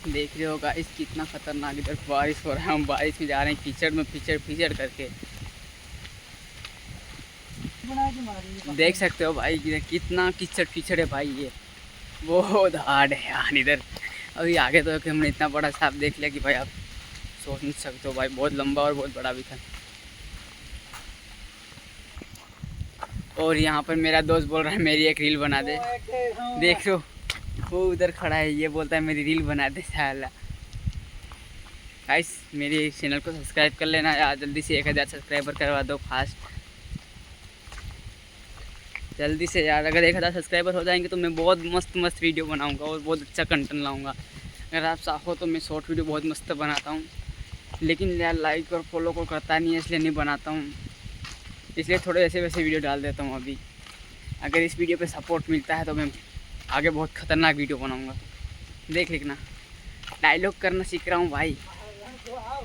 देख रहे हो गाइस कितना खतरनाक इधर बारिश हो रहा है। हम बारिश में जा रहे हैं कीचड़ में कीचड़ कीचड़ करके। देख सकते हो भाई कितना कीचड़ कीचड़ है भाई। ये बहुत हार्ड है यार इधर। अभी आगे तो हमने इतना बड़ा सांप देख लिया कि भाई आप सोच नहीं सकते हो भाई, बहुत लंबा और बहुत बड़ा भी था। और यहाँ पर मेरा दोस्त बोल रहा है मेरी एक रील बना दे। देख लो वो उधर खड़ा है, ये बोलता है मेरी रील बना दे साला। गाइस मेरे चैनल को सब्सक्राइब कर लेना यार, जल्दी से 1000 सब्सक्राइबर करवा दो फास्ट, जल्दी से यार। अगर 1000 सब्सक्राइबर हो जाएंगे तो मैं बहुत मस्त मस्त वीडियो बनाऊंगा और बहुत अच्छा कंटेंट लाऊंगा। अगर आप चाहो तो मैं शॉर्ट वीडियो बहुत मस्त बनाता हूँ, लेकिन यार लाइक और फॉलो को करता नहीं है इसलिए नहीं बनाता हूँ, इसलिए थोड़े ऐसे वैसे वीडियो डाल देता हूँ अभी। अगर इस वीडियो पे सपोर्ट मिलता है तो मैं आगे बहुत ख़तरनाक वीडियो बनाऊँगा। देख लिखना, डायलॉग करना सीख रहा हूँ भाई।